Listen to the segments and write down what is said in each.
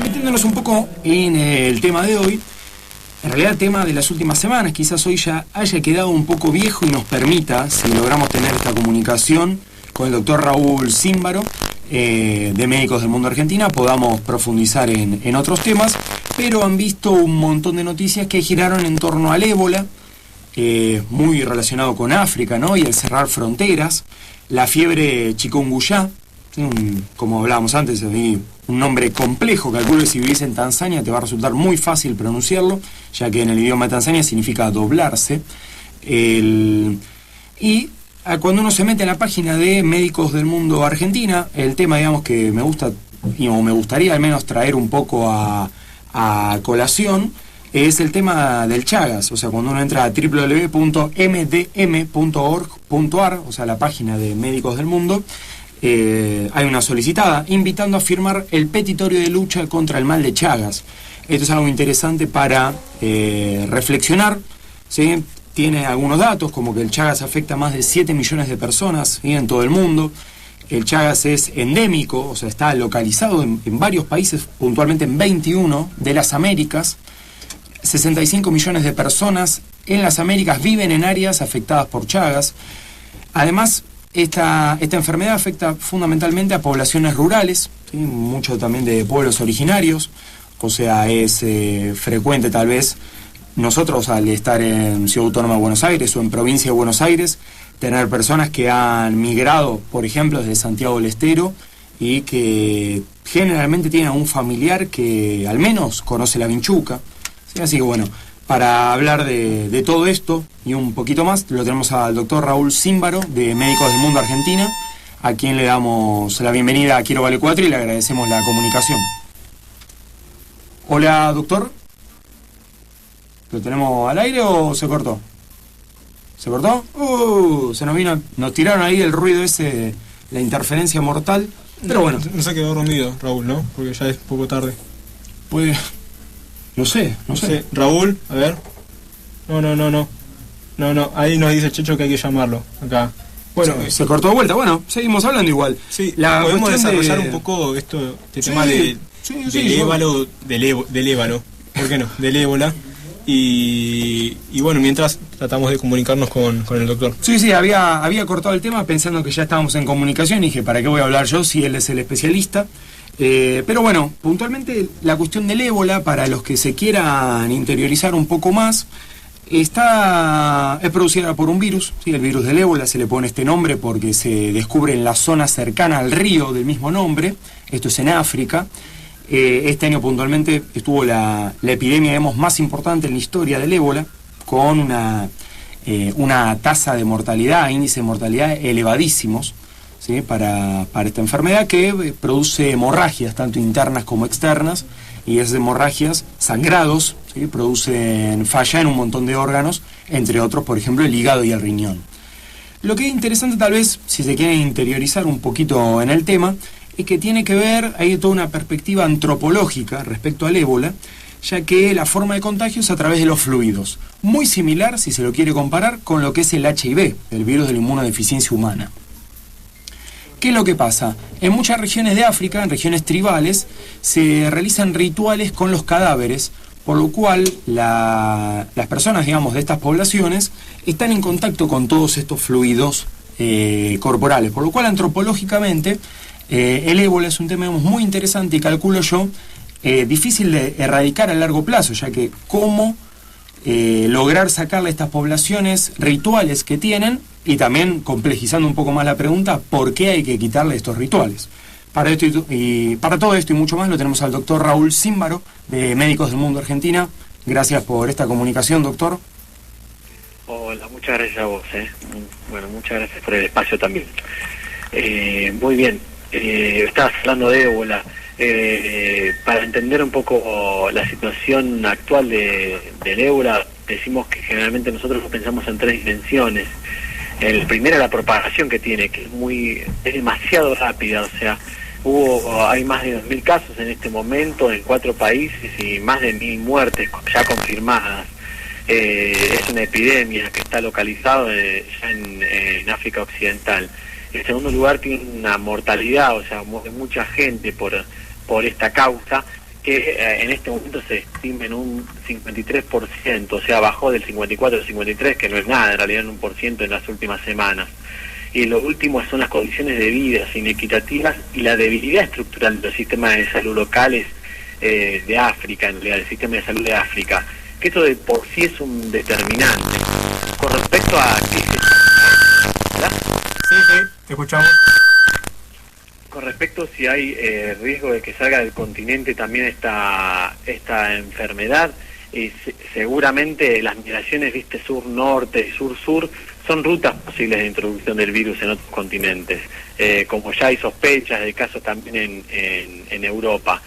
Metiéndonos un poco en el tema de hoy, en realidad el tema de las últimas semanas, quizás hoy ya haya quedado un poco viejo y nos permita, si logramos tener esta comunicación con el doctor Raúl Címbaro, de Médicos del Mundo Argentina, podamos profundizar en otros temas, pero han visto un montón de noticias que giraron en torno al ébola, muy relacionado con África, ¿no? Y el cerrar fronteras, la fiebre chikungunya, como hablábamos antes, un nombre complejo, calculo que si vivís en Tanzania te va a resultar muy fácil pronunciarlo, ya que en el idioma de Tanzania significa doblarse. Y cuando uno se mete en la página de Médicos del Mundo Argentina, el tema, digamos, que me gusta, o me gustaría al menos traer un poco a colación, es el tema del Chagas. O sea, cuando uno entra a www.mdm.org.ar, o sea, la página de Médicos del Mundo, hay una solicitada invitando a firmar el petitorio de lucha contra el mal de Chagas. Esto es algo interesante para reflexionar, ¿sí? Tiene algunos datos, como que el Chagas afecta a más de 7 millones de personas, ¿sí? En todo el mundo. El Chagas es endémico, o sea, está localizado en varios países, puntualmente en 21 de las Américas. 65 millones de personas en las Américas viven en áreas afectadas por Chagas. Además, esta enfermedad afecta fundamentalmente a poblaciones rurales, ¿sí? Mucho también de pueblos originarios, o sea, es frecuente tal vez nosotros al estar en Ciudad Autónoma de Buenos Aires o en Provincia de Buenos Aires, tener personas que han migrado, por ejemplo, desde Santiago del Estero y que generalmente tienen a un familiar que al menos conoce la vinchuca, ¿sí? Así que bueno, para hablar de todo esto y un poquito más, lo tenemos al doctor Raúl Címbaro, de Médicos del Mundo Argentina, a quien le damos la bienvenida a Quiero Vale 4 y le agradecemos la comunicación. Hola, doctor. ¿Lo tenemos al aire o se cortó? ¿Se cortó? Se nos vino, nos tiraron ahí el ruido ese, la interferencia mortal. Pero bueno. No se quedó dormido, Raúl, ¿no? Porque ya es poco tarde. Pues... No sé. Raúl, a ver. No, ahí nos dice Checho que hay que llamarlo, acá. Bueno, se cortó de vuelta. Bueno, seguimos hablando igual. Sí, podemos desarrollar un poco este tema del ébola, ¿por qué no? Del ébola. Y bueno, mientras tratamos de comunicarnos con el doctor. Sí, había cortado el tema pensando que ya estábamos en comunicación y dije, ¿para qué voy a hablar yo si él es el especialista? Pero bueno, puntualmente la cuestión del ébola, para los que se quieran interiorizar un poco más, es producida por un virus, ¿sí? El virus del ébola se le pone este nombre porque se descubre en la zona cercana al río del mismo nombre, esto es en África. Este año puntualmente estuvo la epidemia, digamos, más importante en la historia del ébola, con una tasa de mortalidad, índice de mortalidad elevadísimos, ¿sí? Para esta enfermedad que produce hemorragias, tanto internas como externas, y esas hemorragias, sangrados, ¿sí? Producen falla en un montón de órganos, entre otros, por ejemplo, el hígado y el riñón. Lo que es interesante tal vez, si se quieren interiorizar un poquito en el tema, es que tiene que ver, hay toda una perspectiva antropológica respecto al ébola, ya que la forma de contagio es a través de los fluidos. Muy similar, si se lo quiere comparar, con lo que es el HIV, el virus de la inmunodeficiencia humana. ¿Qué es lo que pasa? En muchas regiones de África, en regiones tribales, se realizan rituales con los cadáveres, por lo cual las personas, digamos, de estas poblaciones están en contacto con todos estos fluidos corporales, por lo cual antropológicamente el ébola es un tema, digamos, muy interesante y calculo yo difícil de erradicar a largo plazo, ya que cómo lograr sacarle a estas poblaciones rituales que tienen, y también complejizando un poco más la pregunta, ¿por qué hay que quitarle estos rituales? Para todo esto y mucho más lo tenemos al doctor Raúl Címbaro, de Médicos del Mundo Argentina. Gracias por esta comunicación, doctor. Hola, muchas gracias a vos. Bueno, muchas gracias por el espacio también. Muy bien, estabas hablando de ébola. Para entender un poco la situación actual del ébola, decimos que generalmente nosotros pensamos en 3 dimensiones. El primero, la propagación que tiene, que es demasiado rápida, o sea, hay más de 2.000 casos en este momento en 4 países y más de 1.000 muertes ya confirmadas. Es una epidemia que está localizada ya en África Occidental. En segundo lugar, tiene una mortalidad, o sea, muere mucha gente por esta causa, que en este momento se estima en un 53%, o sea, bajó del 54 al 53, que no es nada, en realidad en 1% en las últimas semanas. Y lo último son las condiciones de vida inequitativas y la debilidad estructural de los sistemas de salud locales de África, en realidad, el sistema de salud de África, que eso de por sí es un determinante. Con respecto a qué ¿verdad? Sí, te escuchamos. Con respecto a si hay riesgo de que salga del continente también esta enfermedad, seguramente las migraciones, sur-norte y sur-sur, son rutas posibles de introducción del virus en otros continentes, como ya hay sospechas de casos también en Europa,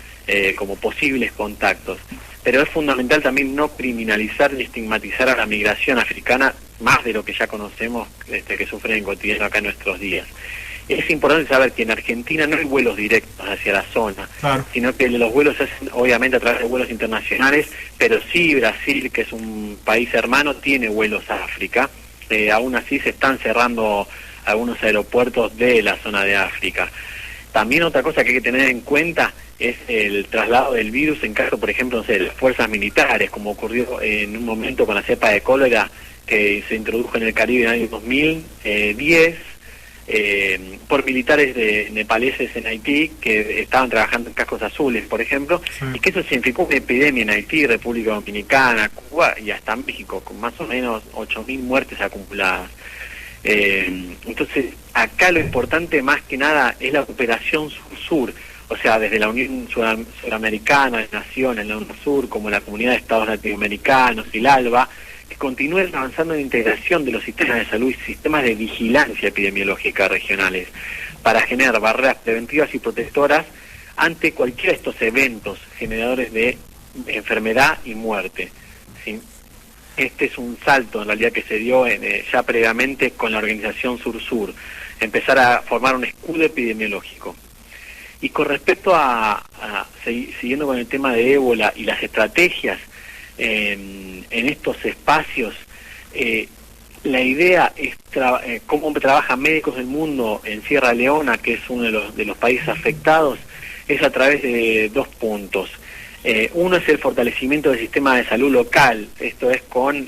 como posibles contactos. Pero es fundamental también no criminalizar ni estigmatizar a la migración africana, más de lo que ya conocemos que sufren en cotidiano acá en nuestros días. Es importante saber que en Argentina no hay vuelos directos hacia la zona, claro, sino que los vuelos se hacen obviamente a través de vuelos internacionales, pero sí Brasil, que es un país hermano, tiene vuelos a África. Aún así se están cerrando algunos aeropuertos de la zona de África. También otra cosa que hay que tener en cuenta es el traslado del virus en caso, por ejemplo, no sé, de las fuerzas militares, como ocurrió en un momento con la cepa de cólera que se introdujo en el Caribe en el año 2010, por militares nepaleses en Haití que estaban trabajando en cascos azules, por ejemplo, sí, y que eso significó una epidemia en Haití, República Dominicana, Cuba y hasta México, con más o menos 8.000 muertes acumuladas. Entonces, acá lo importante más que nada es la cooperación sur-sur, o sea, desde la Unión Suramericana de Naciones, la UNASUR, como la Comunidad de Estados Latinoamericanos y la ALBA, que continúen avanzando en integración de los sistemas de salud y sistemas de vigilancia epidemiológica regionales para generar barreras preventivas y protectoras ante cualquiera de estos eventos generadores de enfermedad y muerte, ¿sí? Este es un salto en realidad que se dio ya previamente con la organización Sur-Sur, empezar a formar un escudo epidemiológico. Y con respecto siguiendo con el tema de ébola y las estrategias en estos espacios, la idea es cómo trabajan Médicos del Mundo en Sierra Leona, que es uno de los países afectados, es a través de dos puntos. Uno es el fortalecimiento del sistema de salud local, esto es con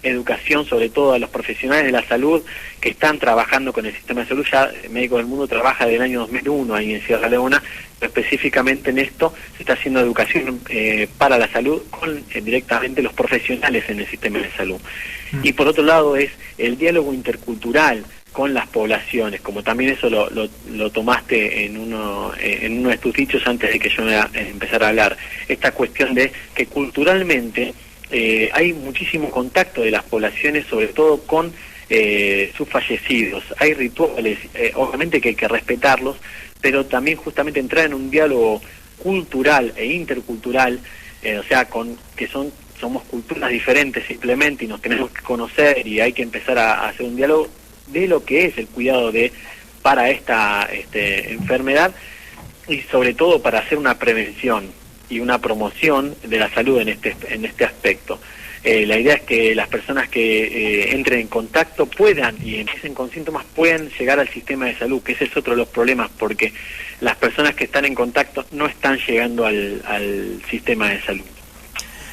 educación sobre todo a los profesionales de la salud que están trabajando con el sistema de salud. Ya Médicos del Mundo trabaja desde el año 2001 ahí en Sierra Leona, pero específicamente en esto se está haciendo educación para la salud con directamente los profesionales en el sistema de salud. Y por otro lado es el diálogo intercultural con las poblaciones, como también eso lo tomaste en uno de tus dichos antes de que yo empezara a hablar, esta cuestión de que culturalmente hay muchísimo contacto de las poblaciones, sobre todo con sus fallecidos. Hay rituales, obviamente que hay que respetarlos, pero también justamente entrar en un diálogo cultural e intercultural, o sea, somos culturas diferentes simplemente y nos tenemos que conocer y hay que empezar a hacer un diálogo de lo que es el cuidado para esta enfermedad y sobre todo para hacer una prevención y una promoción de la salud en este aspecto. La idea es que las personas que entren en contacto puedan y empiecen con síntomas puedan llegar al sistema de salud, que ese es otro de los problemas, porque las personas que están en contacto no están llegando al sistema de salud.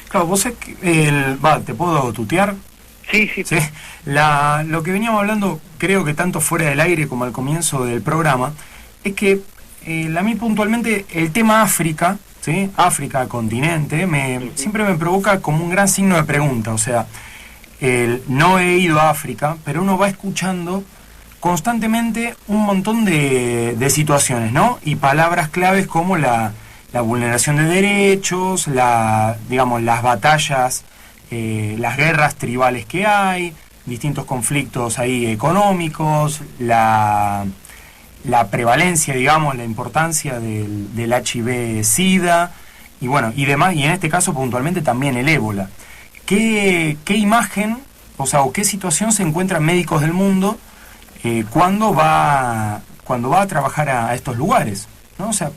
Claro, vos sabés que ¿te puedo tutear? Sí. Lo que veníamos hablando, creo que tanto fuera del aire como al comienzo del programa, es que a mí puntualmente el tema África, ¿sí? África, continente, siempre me provoca como un gran signo de pregunta. O sea, no he ido a África, pero uno va escuchando constantemente un montón de situaciones, ¿no? Y palabras claves como la vulneración de derechos, digamos, las batallas, las guerras tribales que hay, distintos conflictos ahí económicos, la prevalencia, digamos, la importancia del HIV-Sida y bueno, y demás, y en este caso puntualmente también el ébola. ¿Qué imagen, o qué situación se encuentran Médicos del Mundo cuando va a trabajar a estos lugares, ¿no? O sea,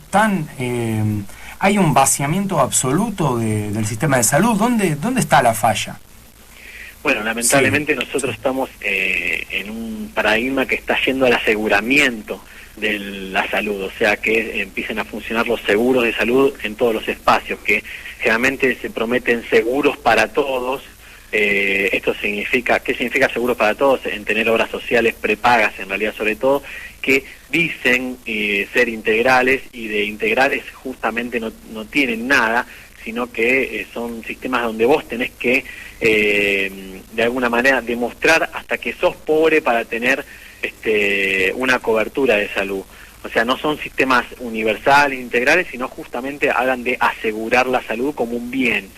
hay un vaciamiento absoluto del sistema de salud. ¿Dónde está la falla? Bueno, lamentablemente nosotros estamos en un paradigma que está yendo al aseguramiento de la salud, o sea, que empiecen a funcionar los seguros de salud en todos los espacios, que generalmente se prometen seguros para todos. Esto significa, ¿qué significa seguros para todos? En tener obras sociales prepagas, en realidad, sobre todo, que dicen ser integrales, y de integrales justamente no tienen nada, sino que son sistemas donde vos tenés que, de alguna manera, demostrar hasta que sos pobre para tener una cobertura de salud. O sea, no son sistemas universales, integrales, sino justamente hablan de asegurar la salud como un bien.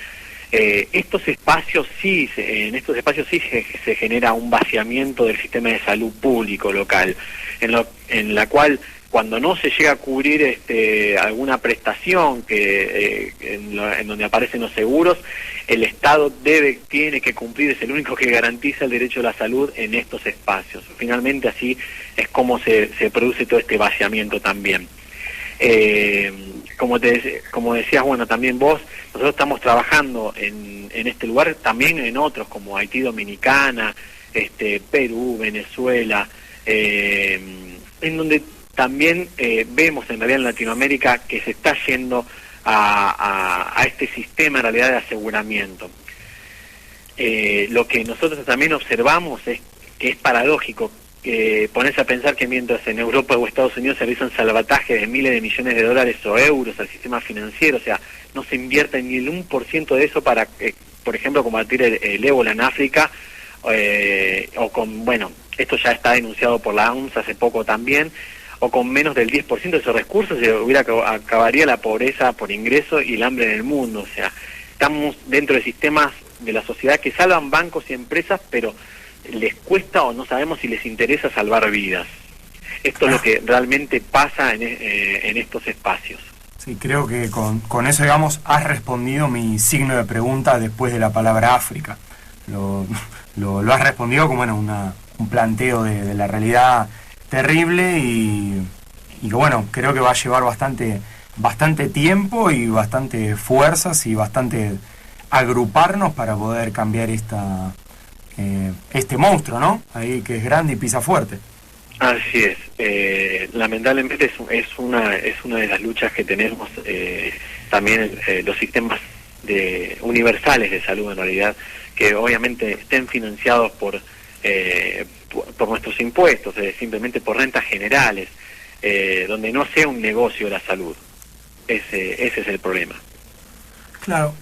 En estos espacios sí se genera un vaciamiento del sistema de salud público local, en la cual, cuando no se llega a cubrir alguna prestación en donde aparecen los seguros, el Estado tiene que cumplir, es el único que garantiza el derecho a la salud en estos espacios. Finalmente, así es como se produce todo este vaciamiento también. Como decías, bueno, también vos, nosotros estamos trabajando en este lugar, también en otros como Haití, Dominicana, Perú, Venezuela, en donde también vemos en realidad en Latinoamérica que se está yendo a este sistema en realidad de aseguramiento. Lo que nosotros también observamos es que es paradójico ponerse a pensar que mientras en Europa o Estados Unidos se realizan salvatajes de miles de millones de dólares o euros al sistema financiero, o sea, no se invierte ni el 1% de eso para, por ejemplo, combatir el ébola en África, esto ya está denunciado por la OMS hace poco también, o con menos del 10% de esos recursos acabaría la pobreza por ingreso y el hambre en el mundo. O sea, estamos dentro de sistemas de la sociedad que salvan bancos y empresas, pero les cuesta o no sabemos si les interesa salvar vidas. Esto es lo que realmente pasa en estos espacios. Sí, creo que con eso, digamos, has respondido mi signo de pregunta después de la palabra África. Lo has respondido como un planteo de la realidad terrible y que, bueno, creo que va a llevar bastante tiempo y bastante fuerzas y bastante agruparnos para poder cambiar este monstruo, ¿no? Ahí que es grande y pisa fuerte. Así es. Lamentablemente es una de las luchas que tenemos también los sistemas universales de salud, en realidad, que obviamente estén financiados por nuestros impuestos, simplemente por rentas generales, donde no sea un negocio la salud. Ese es el problema. Claro.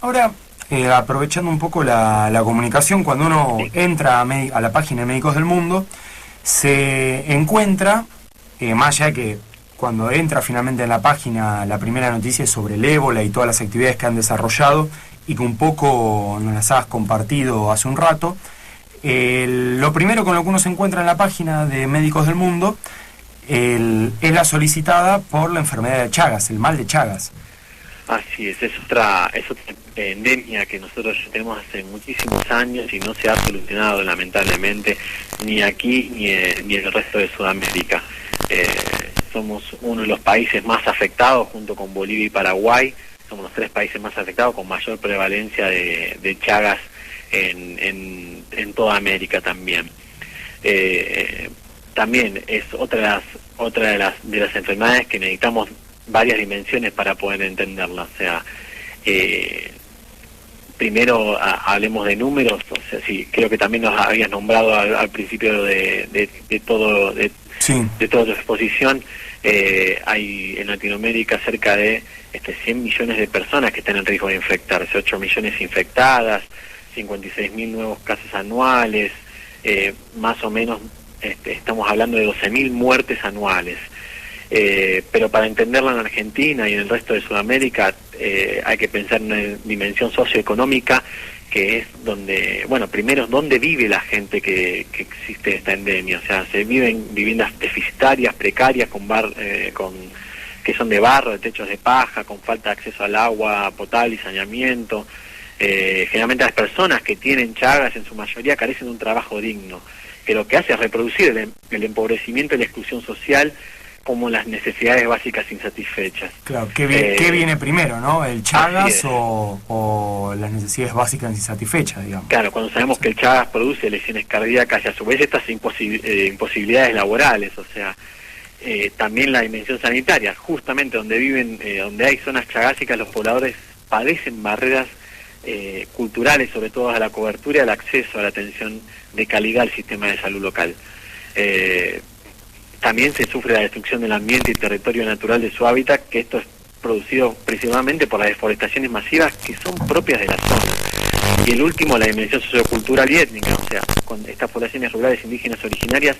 Ahora, aprovechando un poco la comunicación, cuando uno entra a la página de Médicos del Mundo, se encuentra, más allá de que cuando entra finalmente en la página, la primera noticia es sobre el ébola y todas las actividades que han desarrollado y que un poco nos las has compartido hace un rato, lo primero con lo que uno se encuentra en la página de Médicos del Mundo es la solicitada por la enfermedad de Chagas, el mal de Chagas. Así es otra endemia que nosotros tenemos hace muchísimos años y no se ha solucionado, lamentablemente, ni aquí ni en el resto de Sudamérica. Somos uno de los países más afectados, junto con Bolivia y Paraguay. Somos los 3 países más afectados con mayor prevalencia de Chagas en toda América también. También es otra de las enfermedades que necesitamos varias dimensiones para poder entenderla. O sea, primero hablemos de números. O sea, sí, creo que también nos habías nombrado al principio de toda tu exposición. Hay en Latinoamérica cerca de 100 millones de personas que están en riesgo de infectarse, 8 millones infectadas, 56.000 nuevos casos anuales, más o menos estamos hablando de 12.000 muertes anuales. Pero para entenderlo en Argentina y en el resto de Sudamérica hay que pensar en una dimensión socioeconómica, que es donde, bueno, primero, dónde vive la gente que existe esta endemia. O sea, se viven viviendas deficitarias, precarias, que son de barro, de techos de paja, con falta de acceso al agua potable y saneamiento. Generalmente las personas que tienen Chagas en su mayoría carecen de un trabajo digno, que lo que hace es reproducir el empobrecimiento y la exclusión social como las necesidades básicas insatisfechas. Claro, ¿qué viene primero, no? ¿El Chagas es. o las necesidades básicas insatisfechas, digamos? Claro, cuando sabemos que el Chagas produce lesiones cardíacas y a su vez estas imposibilidades laborales, o sea, también la dimensión sanitaria, justamente donde viven, donde hay zonas chagásicas, los pobladores padecen barreras culturales, sobre todo a la cobertura y al acceso a la atención de calidad al sistema de salud local. También se sufre la destrucción del ambiente y territorio natural de su hábitat, que esto es producido principalmente por las deforestaciones masivas que son propias de la zona. Y el último, la dimensión sociocultural y étnica, o sea, con estas poblaciones rurales indígenas originarias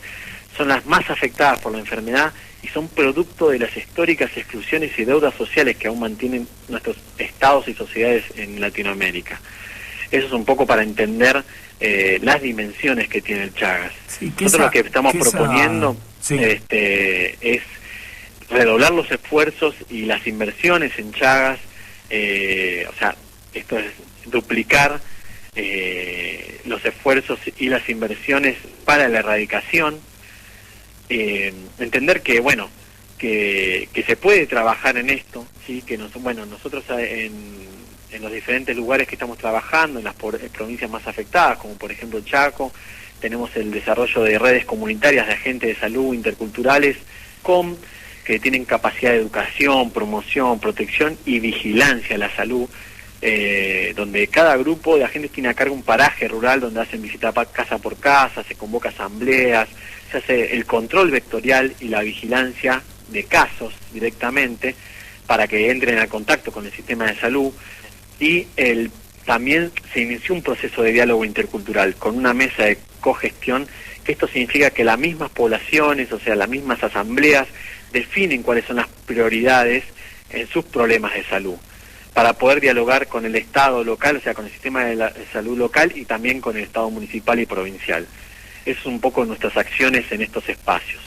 son las más afectadas por la enfermedad y son producto de las históricas exclusiones y deudas sociales que aún mantienen nuestros estados y sociedades en Latinoamérica. Eso es un poco para entender las dimensiones que tiene el Chagas. Sí, nosotros lo que estamos proponiendo es redoblar los esfuerzos y las inversiones en Chagas, o sea, esto es duplicar los esfuerzos y las inversiones para la erradicación, entender que, bueno, que se puede trabajar en esto, sí, que nosotros en los diferentes lugares que estamos trabajando, en las provincias más afectadas, como por ejemplo Chaco, tenemos el desarrollo de redes comunitarias de agentes de salud interculturales que tienen capacidad de educación, promoción, protección y vigilancia a la salud, donde cada grupo de agentes tiene a cargo un paraje rural donde hacen visita casa por casa, se convoca asambleas, se hace el control vectorial y la vigilancia de casos directamente para que entren al contacto con el sistema de salud, y también se inició un proceso de diálogo intercultural con una mesa de cogestión, que esto significa que las mismas poblaciones, o sea, las mismas asambleas, definen cuáles son las prioridades en sus problemas de salud, para poder dialogar con el Estado local, o sea, con el sistema de salud local y también con el Estado municipal y provincial. Eso es un poco nuestras acciones en estos espacios.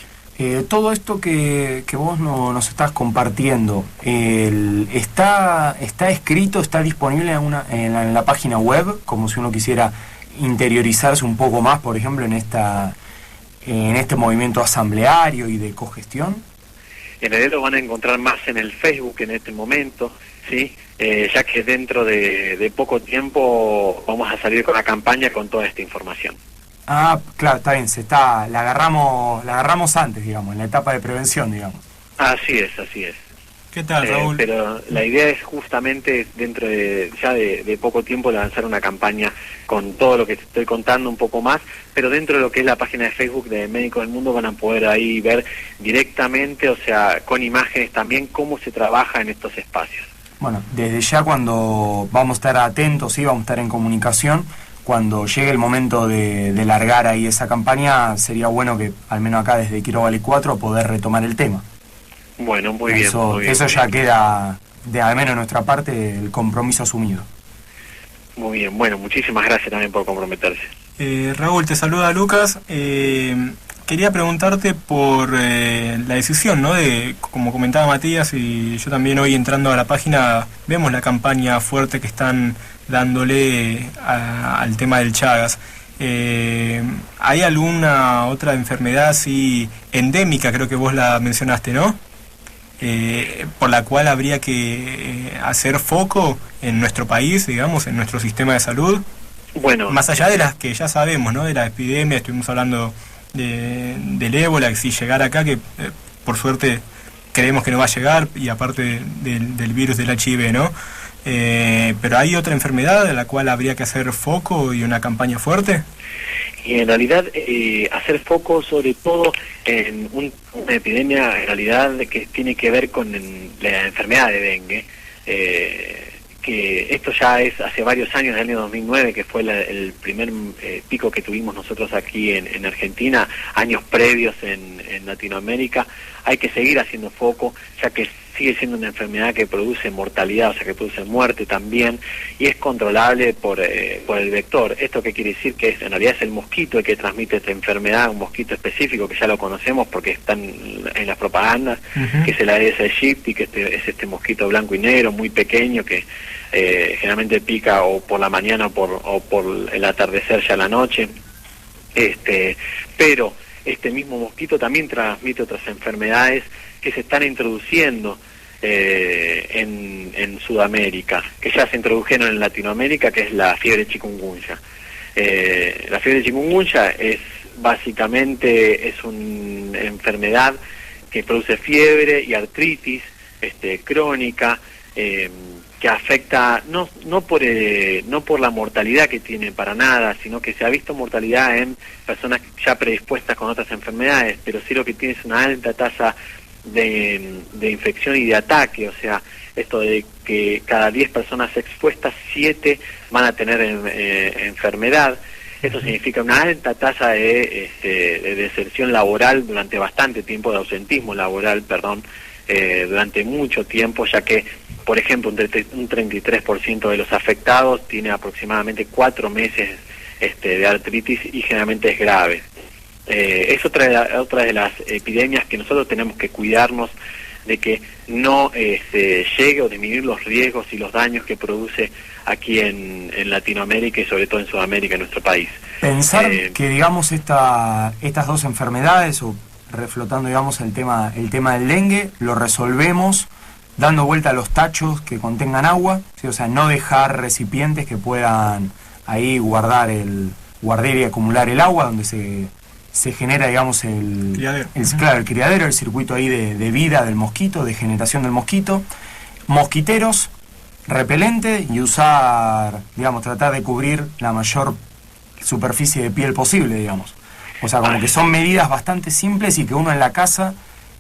Todo esto que vos nos estás compartiendo, ¿está escrito, está disponible en la página web, como si uno quisiera interiorizarse un poco más, por ejemplo, en este movimiento asambleario y de cogestión? En realidad lo van a encontrar más en el Facebook en este momento, ¿sí? Ya que dentro de poco tiempo vamos a salir con la campaña con toda esta información. Ah, claro, está bien, la agarramos antes, digamos, en la etapa de prevención, digamos. Así es. ¿Qué tal, Raúl? Pero la idea es justamente dentro de poco tiempo lanzar una campaña con todo lo que te estoy contando un poco más, pero dentro de lo que es la página de Facebook de Médicos del Mundo van a poder ahí ver directamente, o sea, con imágenes también, cómo se trabaja en estos espacios. Bueno, desde ya cuando vamos a estar atentos, sí, vamos a estar en comunicación. Cuando llegue el momento de largar ahí esa campaña, sería bueno que, al menos acá desde Quiero Vale 4, poder retomar el tema. Bueno, muy bien. Eso ya queda, al menos de nuestra parte, el compromiso asumido. Muy bien, bueno, muchísimas gracias también por comprometerse. Raúl, te saluda Lucas. Quería preguntarte por la decisión, ¿no? Como comentaba Matías, y yo también hoy entrando a la página, vemos la campaña fuerte que están dándole al tema del Chagas. ¿Hay alguna otra enfermedad así endémica, creo que vos la mencionaste, ¿no? Por la cual habría que hacer foco en nuestro país, digamos, en nuestro sistema de salud. Bueno, más allá de las que ya sabemos, ¿no? De la epidemia, estuvimos hablando del ébola, que si llegara acá, que por suerte creemos que no va a llegar, y aparte del virus del HIV, ¿no? Pero ¿hay otra enfermedad de la cual habría que hacer foco y una campaña fuerte? Y en realidad hacer foco sobre todo en una epidemia en realidad que tiene que ver con la enfermedad de dengue, que esto ya es hace varios años, el año 2009, que fue el primer pico que tuvimos nosotros aquí en Argentina, años previos en Latinoamérica. Hay que seguir haciendo foco, ya que sigue siendo una enfermedad que produce mortalidad, o sea, que produce muerte también, y es controlable por el vector. ¿Esto qué quiere decir? Que en realidad es el mosquito el que transmite esta enfermedad, un mosquito específico que ya lo conocemos porque están en las propagandas, que es el Aedes aegypti, que es este mosquito blanco y negro, muy pequeño, que generalmente pica o por la mañana o por el atardecer ya a la noche. Pero este mismo mosquito también transmite otras enfermedades que se están introduciendo en Sudamérica, que ya se introdujeron en Latinoamérica, que es la fiebre chikungunya. La fiebre chikungunya es básicamente una enfermedad que produce fiebre y artritis crónica, que afecta no por la mortalidad que tiene para nada, sino que se ha visto mortalidad en personas ya predispuestas con otras enfermedades, pero sí lo que tiene es una alta tasa de infección y de ataque, o sea, esto de que cada 10 personas expuestas, 7 van a tener enfermedad. Esto significa una alta tasa de deserción laboral durante bastante tiempo, de ausentismo laboral, perdón, durante mucho tiempo, ya que, por ejemplo, un 33% de los afectados tiene aproximadamente 4 meses de artritis y generalmente es grave. Es otra de las epidemias que nosotros tenemos que cuidarnos de que no llegue o disminuir los riesgos y los daños que produce aquí en Latinoamérica y sobre todo en Sudamérica, en nuestro país. Pensar que, digamos, estas dos enfermedades, o reflotando, digamos, el tema del dengue, lo resolvemos dando vuelta a los tachos que contengan agua, ¿sí? O sea, no dejar recipientes que puedan ahí guardar y acumular el agua, donde se genera, digamos, el criadero, el circuito ahí de vida del mosquito, de generación del mosquito, mosquiteros, repelente, y usar, digamos, tratar de cubrir la mayor superficie de piel posible, digamos. O sea, como que son medidas bastante simples y que uno en la casa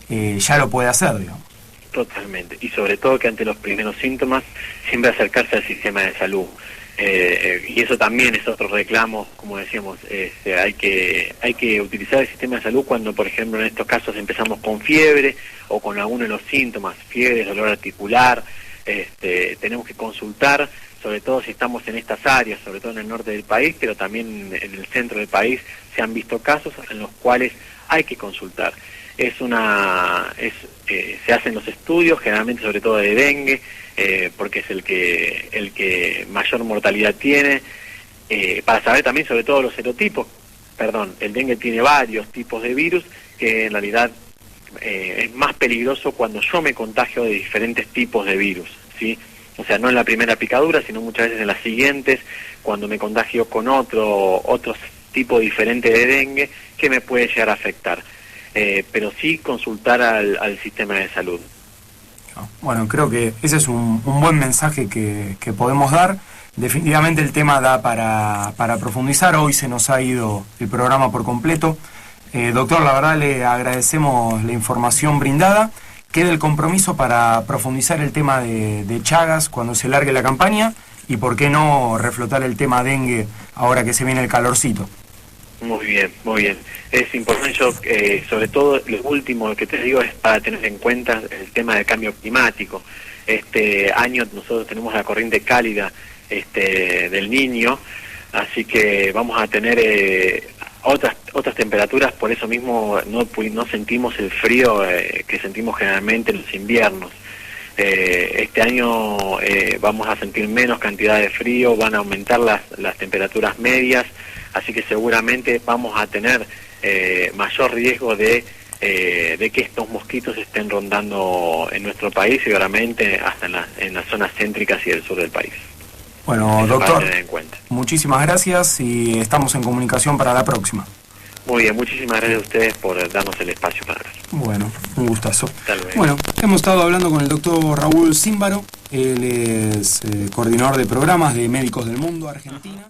ya lo puede hacer, digamos. Totalmente, y sobre todo que ante los primeros síntomas siempre acercarse al sistema de salud. Y eso también es otro reclamo, como decíamos, hay que utilizar el sistema de salud cuando, por ejemplo, en estos casos empezamos con fiebre o con alguno de los síntomas, fiebre, dolor articular, tenemos que consultar, sobre todo si estamos en estas áreas, sobre todo en el norte del país, pero también en el centro del país se han visto casos en los cuales hay que consultar. Se hacen los estudios, generalmente sobre todo de dengue, porque es el que mayor mortalidad tiene, para saber también sobre todo los serotipos. El dengue tiene varios tipos de virus, que en realidad es más peligroso cuando yo me contagio de diferentes tipos de virus, ¿sí? O sea, no en la primera picadura, sino muchas veces en las siguientes, cuando me contagio con otro tipo diferente de dengue que me puede llegar a afectar. Pero sí consultar al sistema de salud. Bueno, creo que ese es un buen mensaje que podemos dar. Definitivamente el tema da para profundizar. Hoy se nos ha ido el programa por completo. Doctor, la verdad le agradecemos la información brindada. Queda el compromiso para profundizar el tema de Chagas cuando se largue la campaña, y por qué no reflotar el tema dengue ahora que se viene el calorcito. Muy bien, muy bien. Es importante, sobre todo lo último que te digo es para tener en cuenta el tema del cambio climático. Este año nosotros tenemos la corriente cálida del Niño, así que vamos a tener otras temperaturas, por eso mismo no sentimos el frío que sentimos generalmente en los inviernos. Este año vamos a sentir menos cantidad de frío, van a aumentar las temperaturas medias, así que seguramente vamos a tener mayor riesgo de que estos mosquitos estén rondando en nuestro país, y seguramente hasta en las zonas céntricas y del sur del país. Bueno, doctor, muchísimas gracias y estamos en comunicación para la próxima. Muy bien, muchísimas gracias a ustedes por darnos el espacio para hablar. Bueno, un gustazo. Bueno, hemos estado hablando con el doctor Raúl Címbaro, él es coordinador de programas de Médicos del Mundo Argentina.